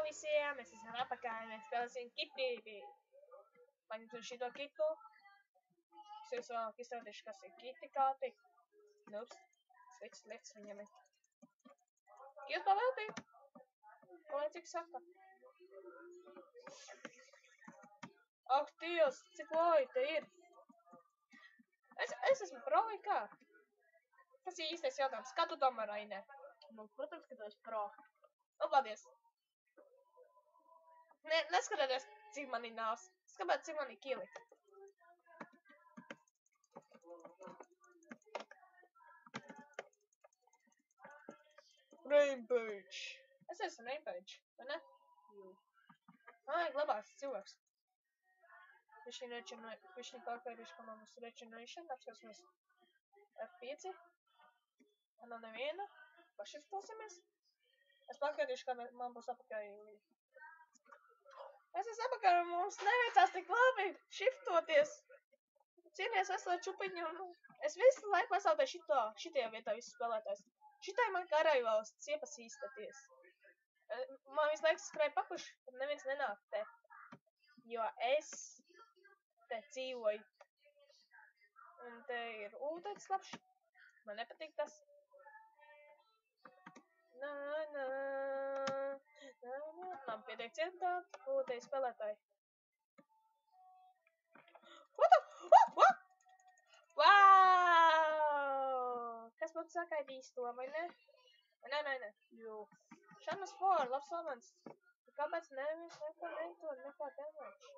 visiem, mēs esam apakaļ, mēs spēlēsim kitī. Paņemsim šito kitu. Es jūs vēlāk izstrādīšu, kas ir kiti kāti. Nups, slikts lietas viņam ir. Jūs pavēltī? Ko lai cik saka? Ak, Dievs, cik loji te ir? Es esmu pro vai kā? Tas ir īstais jautājums. Kā tu domā, Rainer? Nu, protams, ka tu esi pro. Nu, paldies. Neskatieties, cik man ir nāvs. Skapēc, cik man ir kili. Rampage. Es esmu Rampage, vai ne? Jū. Ai, glabās cilvēks. Višķi pārkārīšu komandas regeneration. Apskasimies F5. Nav neviena. Pašiftosimies. Es pārkārīšu, kā man būs apakaļ. Es esmu apakaļ un mums neveicās tik labi šiftoties. Cīnies veselē čupiņu. Es visu laiku pasautēju šitajā vietā visu spēlētājs. Šitai man karajvalsts iepasīstaties. Man visu laiku skrēja pakuši, kad neviens nenāk te. Jo es te dzīvoju. Un te ir ūdens labš. Man nepatīk tas. Man pietiek cietāt, ūdei spēlētāji. What? Wow! Kas būtu sakaidījis to, vai ne? Nē. Jū. Shamas 4, labs omens. Kāpēc nevis neko neito, neko damage?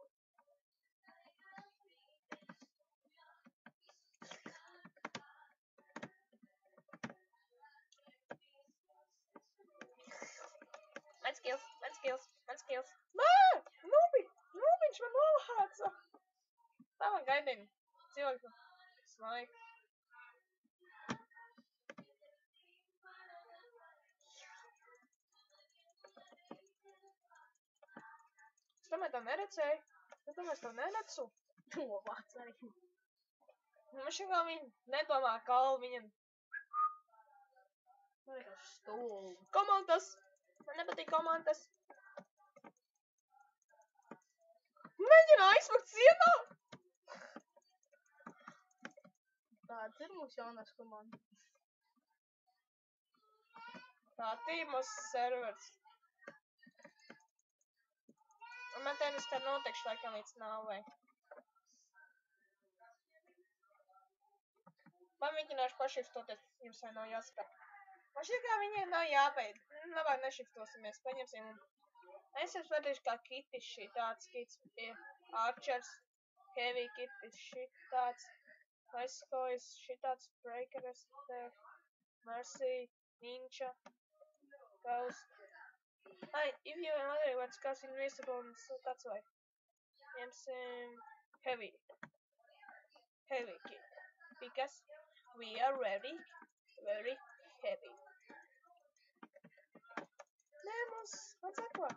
Man skills. Nūbiņš man novāca. Tā man gaidina. Cilvēku smaik. Es domāju, tev neredzēju. Es domāju, es tev neredzu. Novāc arī. Man šī kā viņa nedomā, kā viņam. Man ir stūli. Komandas. Man nepatīk komandas. Mēģina aizvakt ciemā. Tāds ir mūsu jaunās komandas. Tā tīmos servers. Un man tenis te notekšu laikam līdz nāvei. Man mēģināšu pašiftoties, jums vai nav jāskap. Man šī kā viņiem nav jābeid. Labāk nešiftosimies, paņemsim. Es jums vadīšu kā kitis šitāds, kits ir Archers, Heavy kitis šitāds, Icecois šitāds, Breakeres, Mercy, Ninja, Ghost. If you are wondering what's causing invisible, so that's why. Ņemsim Heavy kit, because we are very heavy. Nemos, atsako.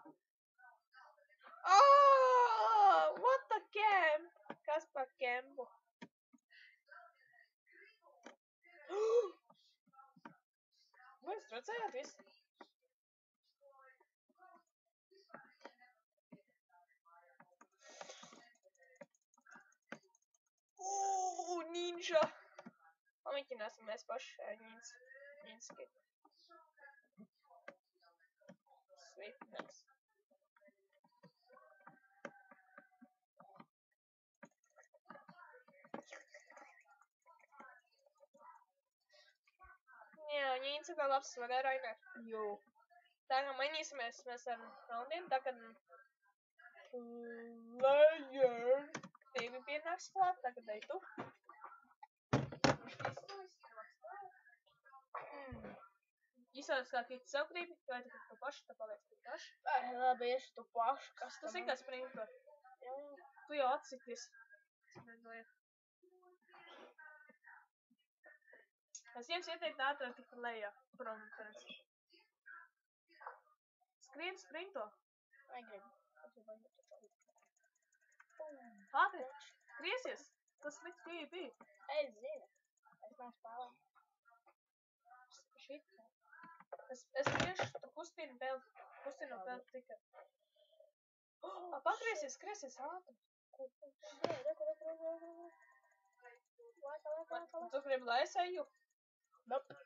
Oh, what the camp? Kas par campu? Vai jūs redzējāt visu? Ninja! Pamēģināsim mēs paši Ninski. Sweetness. Jā, Ninska kā labs, vai ne, Rainer? Jū. Tagad mainīsimies mēs ar raundiem, tagad Player 2 pienāks klāt, tagad ej tu. Izsauc kā kits sev gribi, vai tu paši tā paliec tik paši? Labi, es tu pašu. Kas tas ir kā sprinter? Tu jau atsities. Es jums ieteiktu ātrāk tik lejā, prom. Skrien sprinto. Negribu. Ātri, skriesies. Tas slikts PvP. Es zinu. Es nav spēlēju. Šitā. Es tieši tu kustinu vēl tikai. Pagriesies, skriesies ātri. Tu gribi, lai es eju? Nope.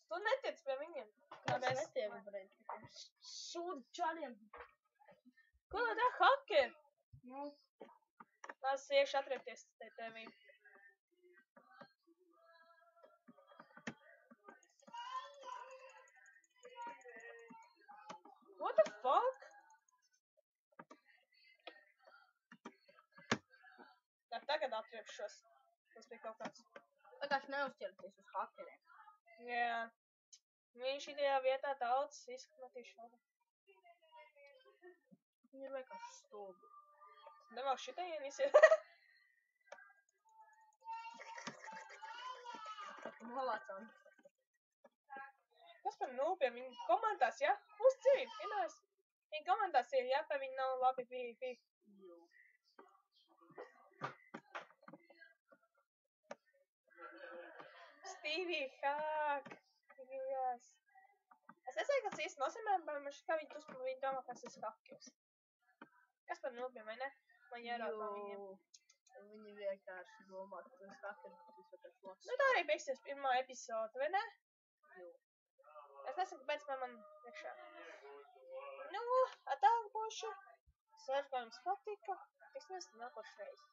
Tu netiec pie viņiem. Kāds netieku, bret. Sūdi čaļiem. Ko tā haker? Nu, Tās iekš atriepties tevī. What the fuck? Jā, tagad atriepšos. Tas bija kaut kāds. vienkārši neuzķerties uz hakeriem. Jā. Viņš šajā vietā daudz izskatīšana. Viņi ir vienkārši stulbi. Nemāk šitā ienīsiet. Malācām. Kas par nūpiem? Viņi komentās, ja? Uzcīm, vienās. Viņi komentās ir, ja, pa viņi nav labi PvP. Jū. Stevie hack. Yes. Es nezinu, kas īsti nozīmē, bet man šķiet, ka viņi domā, kas es hackers. Kas par nūpiem, vai ne? Man jārāpā viņiem. Viņi vienkārši domā, ka tu esi hakeris, ka tu esi vienkārši labs. Nu tā arī beigsies pirmā epizode, vai ne? Jū. Es nezinu, kāpēc man iekšā. Nu, atā, boši. Ceru, ka jums patika. Tiksimies nākošreiz.